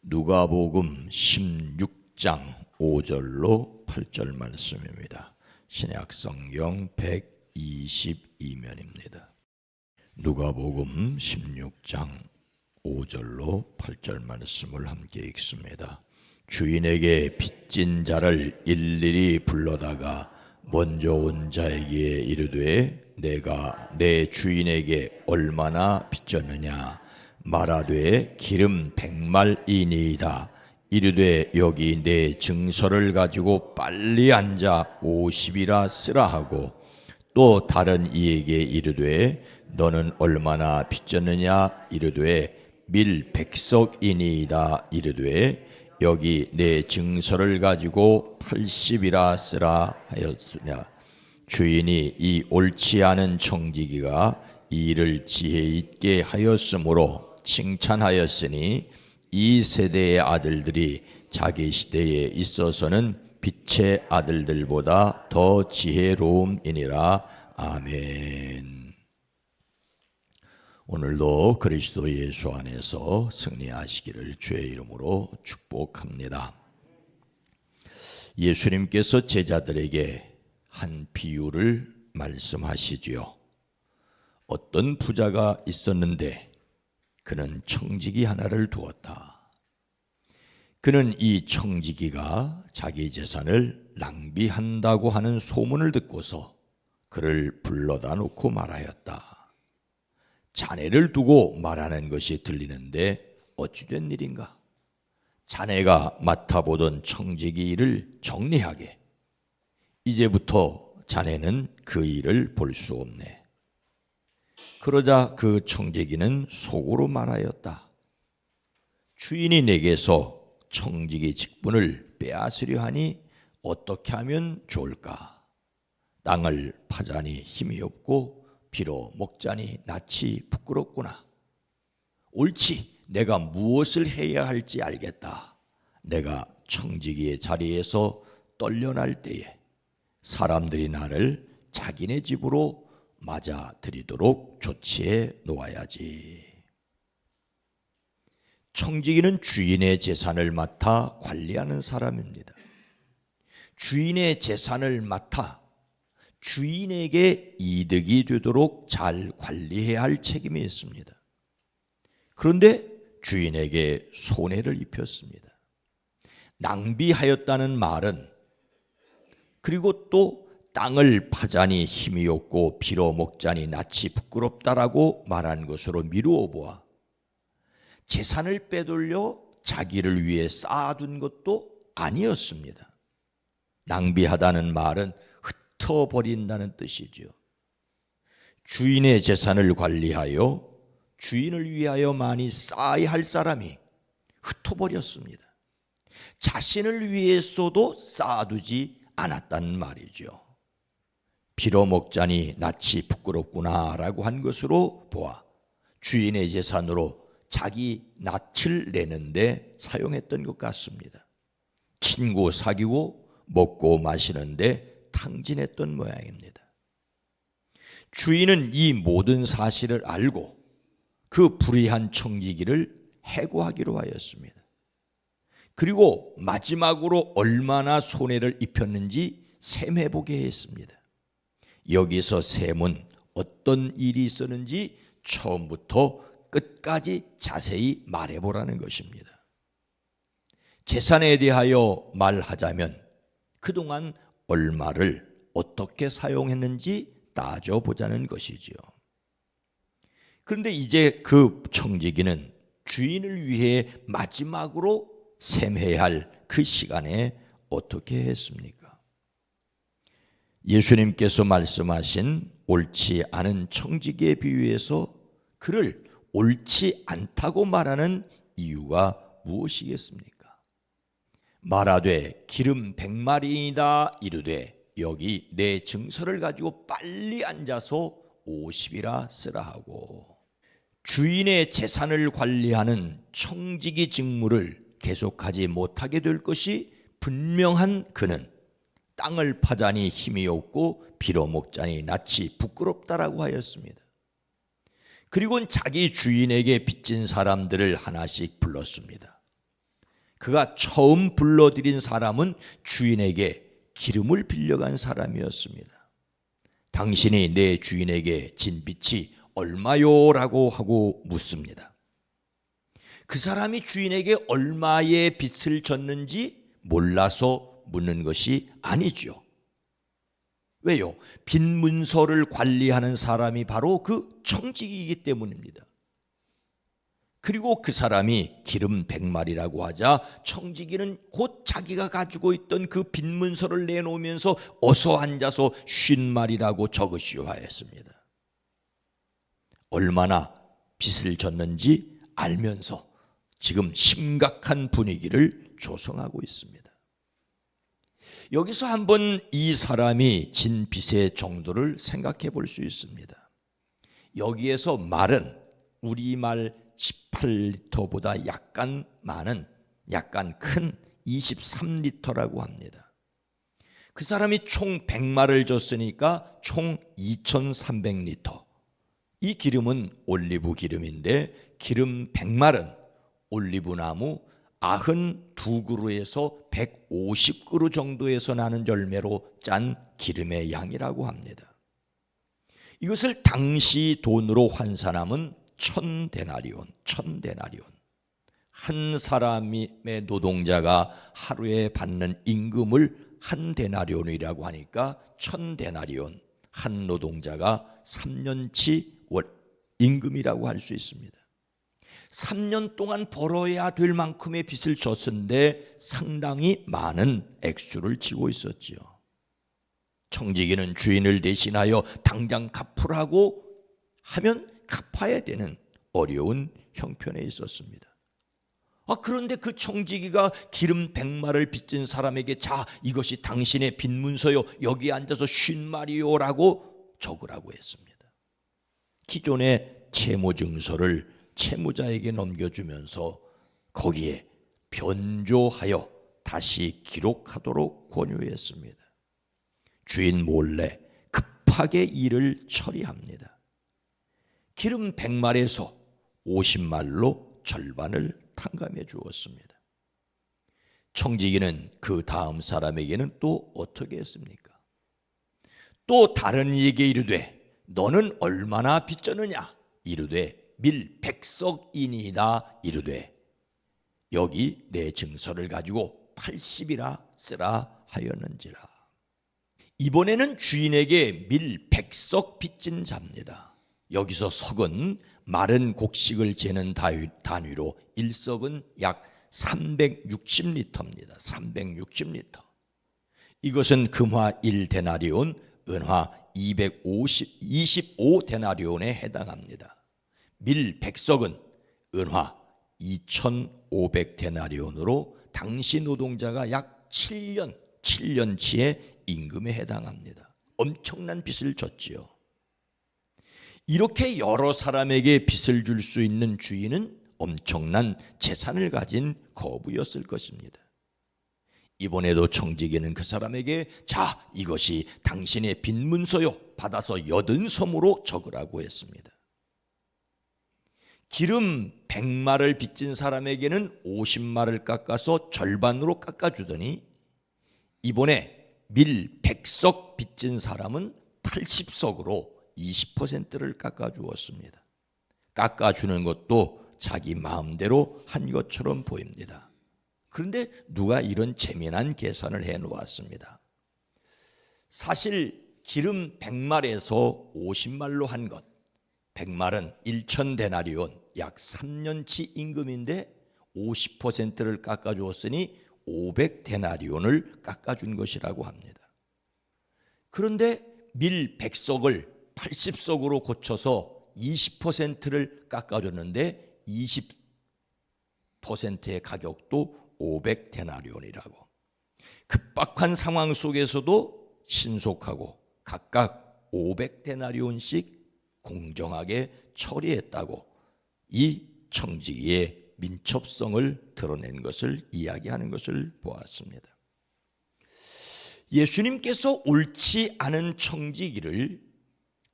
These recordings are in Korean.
누가복음 16장 5절로 8절 말씀입니다. 신약성경 122면입니다. 누가복음 16장 5절로 8절 말씀을 함께 읽습니다. 주인에게 빚진 자를 일일이 불러다가 먼저 온 자에게 이르되 내가 내 주인에게 얼마나 빚졌느냐 말하되 기름 100말이니이다. 이르되 여기 내 증서를 가지고 빨리 앉아 50이라 쓰라 하고 또 다른 이에게 이르되 너는 얼마나 빚졌느냐 이르되 밀 100석이니이다. 이르되 여기 내 증서를 가지고 80이라 쓰라 하였으냐. 주인이 이 옳지 않은 청지기가 이 일을 지혜 있게 하였으므로 칭찬하였으니 이 세대의 아들들이 자기 시대에 있어서는 빛의 아들들보다 더 지혜로움이니라. 아멘. 오늘도 그리스도 예수 안에서 승리하시기를 주의 이름으로 축복합니다. 예수님께서 제자들에게 한 비유를 말씀하시지요. 어떤 부자가 있었는데 그는 청지기 하나를 두었다. 그는 이 청지기가 자기 재산을 낭비한다고 하는 소문을 듣고서 그를 불러다 놓고 말하였다. 자네를 두고 말하는 것이 들리는데 어찌된 일인가? 자네가 맡아보던 청지기 일을 정리하게. 이제부터 자네는 그 일을 볼 수 없네. 그러자 그 청지기는 속으로 말하였다. 주인이 내게서 청지기 직분을 빼앗으려 하니 어떻게 하면 좋을까? 땅을 파자니 힘이 없고 비로 먹자니 낯이 부끄럽구나. 옳지, 내가 무엇을 해야 할지 알겠다. 내가 청지기의 자리에서 떨려날 때에 사람들이 나를 자기네 집으로 맞아 들이도록 조치해 놓아야지. 청지기는 주인의 재산을 맡아 관리하는 사람입니다. 주인의 재산을 맡아 주인에게 이득이 되도록 잘 관리해야 할 책임이 있습니다. 그런데 주인에게 손해를 입혔습니다. 낭비하였다는 말은, 그리고 또 땅을 파자니 힘이 없고 비로 먹자니 낯이 부끄럽다라고 말한 것으로 미루어 보아 재산을 빼돌려 자기를 위해 쌓아둔 것도 아니었습니다. 낭비하다는 말은 흩어버린다는 뜻이죠. 주인의 재산을 관리하여 주인을 위하여 많이 쌓아야 할 사람이 흩어버렸습니다. 자신을 위해서도 쌓아두지 않았다는 말이죠. 비로 먹자니 낯이 부끄럽구나 라고 한 것으로 보아 주인의 재산으로 자기 낯을 내는데 사용했던 것 같습니다. 친구 사귀고 먹고 마시는데 탕진했던 모양입니다. 주인은 이 모든 사실을 알고 그 불의한 청지기를 해고하기로 하였습니다. 그리고 마지막으로 얼마나 손해를 입혔는지 셈해보게 했습니다. 여기서 셈은 어떤 일이 있었는지 처음부터 끝까지 자세히 말해보라는 것입니다. 재산에 대하여 말하자면 그동안 얼마를 어떻게 사용했는지 따져보자는 것이지요. 그런데 이제 그 청지기는 주인을 위해 마지막으로 셈해야 할 그 시간에 어떻게 했습니까? 예수님께서 말씀하신 옳지 않은 청지기에 비유해서 그를 옳지 않다고 말하는 이유가 무엇이겠습니까? 말하되 기름 100마리이다 이르되 여기 내 증서를 가지고 빨리 앉아서 50이라 쓰라 하고, 주인의 재산을 관리하는 청지기 직무를 계속하지 못하게 될 것이 분명한 그는 땅을 파자니 힘이 없고 비로 먹자니 낯이 부끄럽다라고 하였습니다. 그리고는 자기 주인에게 빚진 사람들을 하나씩 불렀습니다. 그가 처음 불러들인 사람은 주인에게 기름을 빌려간 사람이었습니다. 당신이 내 주인에게 진 빚이 얼마요? 라고 하고 묻습니다. 그 사람이 주인에게 얼마의 빚을 졌는지 몰라서 묻는 것이 아니죠. 왜요? 빚 문서를 관리하는 사람이 바로 그 청직이기 때문입니다. 그리고 그 사람이 기름 100마리라고 하자 청지기는 곧 자기가 가지고 있던 그 빚 문서를 내놓으면서 어서 앉아서 50마리라고 적으시오 하였습니다. 얼마나 빚을 졌는지 알면서 지금 심각한 분위기를 조성하고 있습니다. 여기서 한번 이 사람이 진 빚의 정도를 생각해 볼 수 있습니다. 여기에서 말은 우리말 18리터보다 약간 많은, 약간 큰 23리터라고 합니다. 그 사람이 총 100마를 줬으니까 총 2300리터. 이 기름은 올리브 기름인데 기름 100말은 올리브나무 92그루에서 150그루 정도에서 나는 열매로 짠 기름의 양이라고 합니다. 이것을 당시 돈으로 환산하면 1000데나리온. 한 사람의 노동자가 하루에 받는 임금을 한 데나리온이라고 하니까 1000데나리온, 한 노동자가 3년치 임금이라고 할 수 있습니다. 3년 동안 벌어야 될 만큼의 빚을 졌는데 상당히 많은 액수를 지고 있었지요. 청지기는 주인을 대신하여 당장 갚으라고 하면 갚아야 되는 어려운 형편에 있었습니다. 그런데 그 청지기가 기름 100마를 빚진 사람에게 자, 이것이 당신의 빚 문서요, 여기 앉아서 50마리요라고 적으라고 했습니다. 기존의 채무증서를 채무자에게 넘겨주면서 거기에 변조하여 다시 기록하도록 권유했습니다. 주인 몰래 급하게 일을 처리합니다. 기름 100말에서 50말로 절반을 탕감해 주었습니다. 청지기는 그 다음 사람에게는 또 어떻게 했습니까? 또 다른 이에게 이르되 너는 얼마나 빚졌느냐? 이르되 밀 100석이니이다. 이르되 여기 내 증서를 가지고 80이라 쓰라 하였는지라. 이번에는 주인에게 밀 100석 빚진 자입니다. 여기서 석은 마른 곡식을 재는 단위로 1석은 약 360리터입니다. 360리터. 이것은 금화 1데나리온, 은화 25데나리온에 해당합니다. 밀 100석은 은화 2500데나리온으로 당시 노동자가 약 7년치의 임금에 해당합니다. 엄청난 빚을 졌지요. 이렇게 여러 사람에게 빚을 줄 수 있는 주인은 엄청난 재산을 가진 거부였을 것입니다. 이번에도 청지기는 그 사람에게 자, 이것이 당신의 빚 문서요, 받아서 80섬으로 적으라고 했습니다. 기름 100말을 빚진 사람에게는 50말을 깎아서 절반으로 깎아주더니 이번에 밀 100석 빚진 사람은 80석으로 20%를 깎아주었습니다. 깎아주는 것도 자기 마음대로 한 것처럼 보입니다. 그런데 누가 이런 재미난 계산을 해놓았습니다. 사실 기름 100말에서 50말로 한 것, 100말은 1000데나리온, 약 3년치 임금인데 50%를 깎아주었으니 500데나리온을 깎아준 것이라고 합니다. 그런데 밀 100석을 80석으로 고쳐서 20%를 깎아줬는데 20%의 가격도 500데나리온이라고. 급박한 상황 속에서도 신속하고 각각 500데나리온씩 공정하게 처리했다고 이 청지기의 민첩성을 드러낸 것을 이야기하는 것을 보았습니다. 예수님께서 옳지 않은 청지기를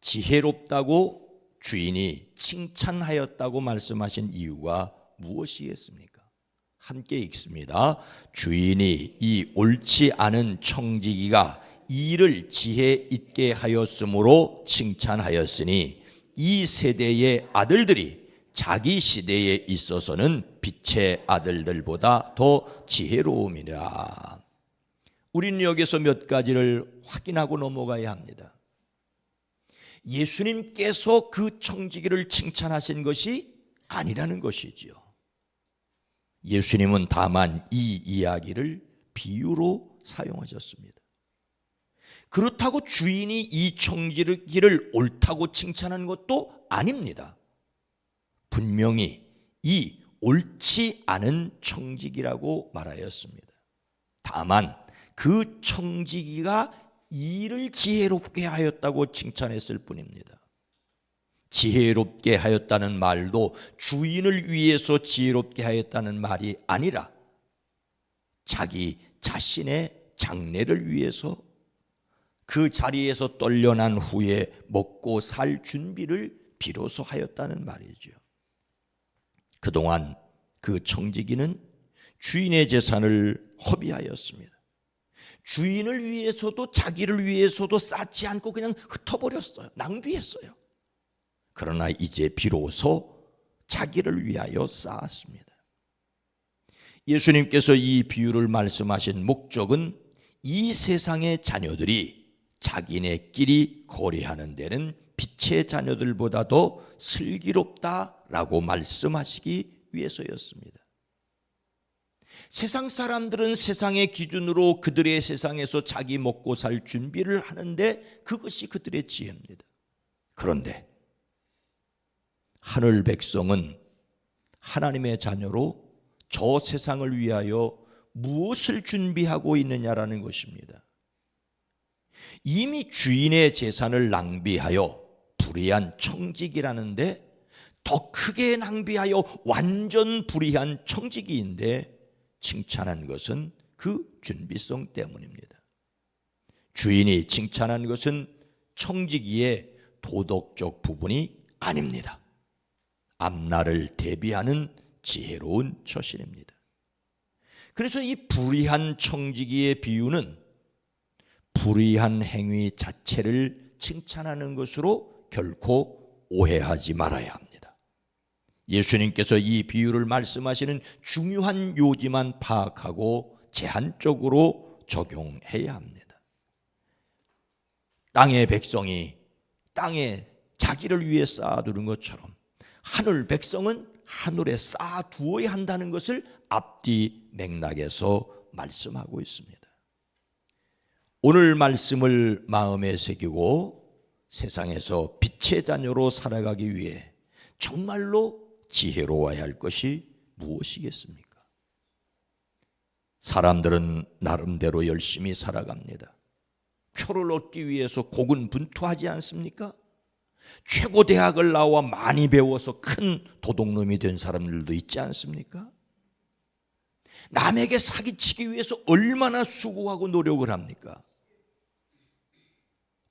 지혜롭다고 주인이 칭찬하였다고 말씀하신 이유가 무엇이겠습니까? 함께 읽습니다. 주인이 이 옳지 않은 청지기가 이를 지혜 있게 하였으므로 칭찬하였으니 이 세대의 아들들이 자기 시대에 있어서는 빛의 아들들보다 더 지혜로움이라. 우리는 여기서 몇 가지를 확인하고 넘어가야 합니다. 예수님께서 그 청지기를 칭찬하신 것이 아니라는 것이지요. 예수님은 다만 이 이야기를 비유로 사용하셨습니다. 그렇다고 주인이 이 청지기를 옳다고 칭찬한 것도 아닙니다. 분명히 이 옳지 않은 청지기라고 말하였습니다. 다만 그 청지기가 이를 지혜롭게 하였다고 칭찬했을 뿐입니다. 지혜롭게 하였다는 말도 주인을 위해서 지혜롭게 하였다는 말이 아니라 자기 자신의 장래를 위해서 그 자리에서 떨려난 후에 먹고 살 준비를 비로소 하였다는 말이죠. 그동안 그 청지기는 주인의 재산을 허비하였습니다. 주인을 위해서도 자기를 위해서도 쌓지 않고 그냥 흩어버렸어요. 낭비했어요. 그러나 이제 비로소 자기를 위하여 쌓았습니다. 예수님께서 이 비유를 말씀하신 목적은 이 세상의 자녀들이 자기네끼리 거래하는 데는 빛의 자녀들보다 더 슬기롭다라고 말씀하시기 위해서였습니다. 세상 사람들은 세상의 기준으로 그들의 세상에서 자기 먹고 살 준비를 하는데 그것이 그들의 지혜입니다. 그런데 하늘 백성은 하나님의 자녀로 저 세상을 위하여 무엇을 준비하고 있느냐라는 것입니다. 이미 주인의 재산을 낭비하여 불의한 청지기라는데 더 크게 낭비하여 완전 불의한 청지기인데 칭찬한 것은 그 준비성 때문입니다. 주인이 칭찬한 것은 청지기의 도덕적 부분이 아닙니다. 앞날을 대비하는 지혜로운 처신입니다. 그래서 이 불의한 청지기의 비유는 불의한 행위 자체를 칭찬하는 것으로 결코 오해하지 말아야 합니다. 예수님께서 이 비유를 말씀하시는 중요한 요지만 파악하고 제한적으로 적용해야 합니다. 땅의 백성이 땅에 자기를 위해 쌓아두는 것처럼 하늘 백성은 하늘에 쌓아두어야 한다는 것을 앞뒤 맥락에서 말씀하고 있습니다. 오늘 말씀을 마음에 새기고 세상에서 빛의 자녀로 살아가기 위해 정말로 지혜로워야 할 것이 무엇이겠습니까? 사람들은 나름대로 열심히 살아갑니다. 표를 얻기 위해서 고군분투하지 않습니까? 최고 대학을 나와 많이 배워서 큰 도둑놈이 된 사람들도 있지 않습니까? 남에게 사기치기 위해서 얼마나 수고하고 노력을 합니까?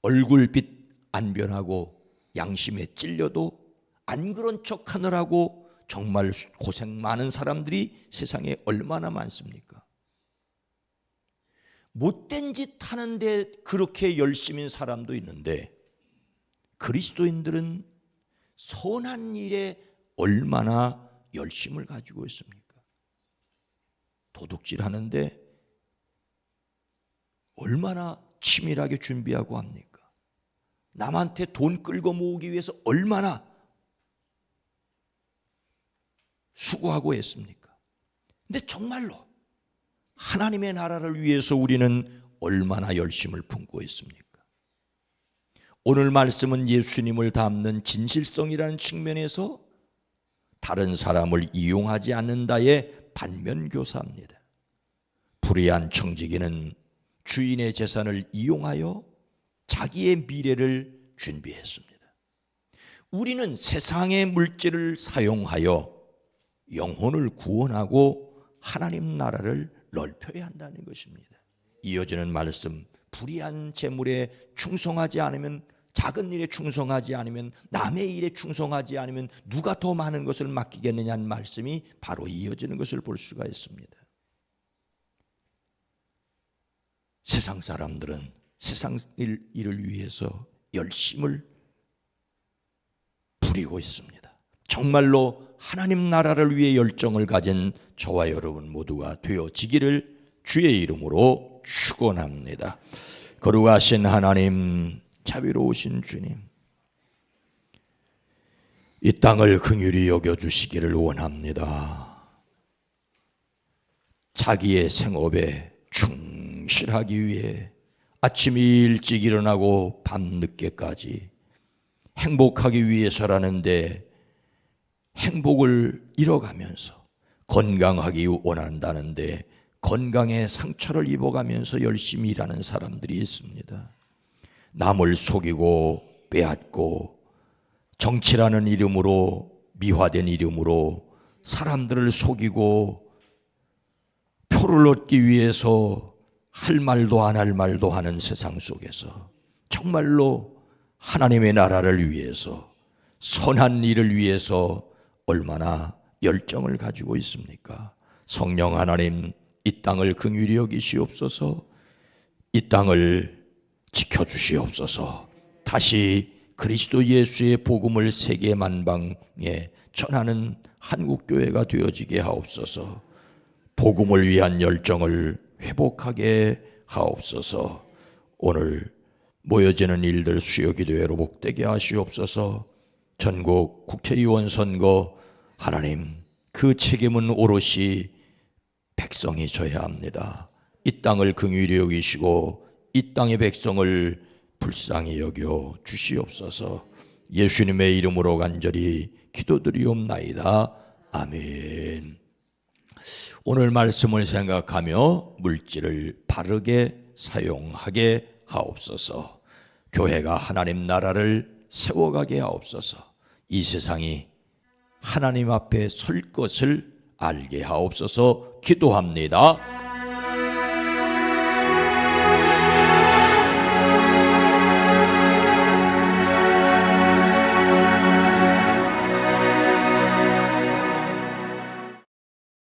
얼굴빛 안 변하고 양심에 찔려도 안 그런 척 하느라고 정말 고생 많은 사람들이 세상에 얼마나 많습니까? 못된 짓 하는데 그렇게 열심인 사람도 있는데 그리스도인들은 선한 일에 얼마나 열심을 가지고 있습니까? 도둑질 하는데 얼마나 치밀하게 준비하고 합니까? 남한테 돈 끌고 모으기 위해서 얼마나 수고하고 했습니까? 근데 정말로 하나님의 나라를 위해서 우리는 얼마나 열심을 품고 있습니까? 오늘 말씀은 예수님을 닮는 진실성이라는 측면에서 다른 사람을 이용하지 않는다의 반면교사입니다. 불의한 청지기는 주인의 재산을 이용하여 자기의 미래를 준비했습니다. 우리는 세상의 물질을 사용하여 영혼을 구원하고 하나님 나라를 넓혀야 한다는 것입니다. 이어지는 말씀, 불의한 재물에 충성하지 않으면 작은 일에 충성하지 않으면, 남의 일에 충성하지 않으면 누가 더 많은 것을 맡기겠느냐는 말씀이 바로 이어지는 것을 볼 수가 있습니다. 세상 사람들은 세상 일을 위해서 열심을 부리고 있습니다. 정말로 하나님 나라를 위해 열정을 가진 저와 여러분 모두가 되어지기를 주의 이름으로 축원합니다. 거룩하신 하나님, 자비로우신 주님, 이 땅을 긍휼히 여겨주시기를 원합니다. 자기의 생업에 충실하기 위해 아침 일찍 일어나고 밤늦게까지 행복하기 위해서라는데 행복을 잃어가면서, 건강하기 원한다는데 건강에 상처를 입어가면서 열심히 일하는 사람들이 있습니다. 남을 속이고 빼앗고 정치라는 이름으로, 미화된 이름으로 사람들을 속이고 표를 얻기 위해서 할 말도 안 할 말도 하는 세상 속에서 정말로 하나님의 나라를 위해서, 선한 일을 위해서 얼마나 열정을 가지고 있습니까? 성령 하나님, 이 땅을 긍휼히 여기시옵소서. 이 땅을 지켜주시옵소서. 다시 그리스도 예수의 복음을 세계 만방에 전하는 한국교회가 되어지게 하옵소서. 복음을 위한 열정을 회복하게 하옵소서. 오늘 모여지는 일들 수요기도회로 복되게 하시옵소서. 전국 국회의원 선거, 하나님, 그 책임은 오롯이 백성이 져야 합니다. 이 땅을 긍휼히 여기시고 이 땅의 백성을 불쌍히 여겨 주시옵소서. 예수님의 이름으로 간절히 기도드리옵나이다. 아멘. 오늘 말씀을 생각하며 물질을 바르게 사용하게 하옵소서. 교회가 하나님 나라를 세워가게 하옵소서. 이 세상이 하나님 앞에 설 것을 알게 하옵소서. 기도합니다.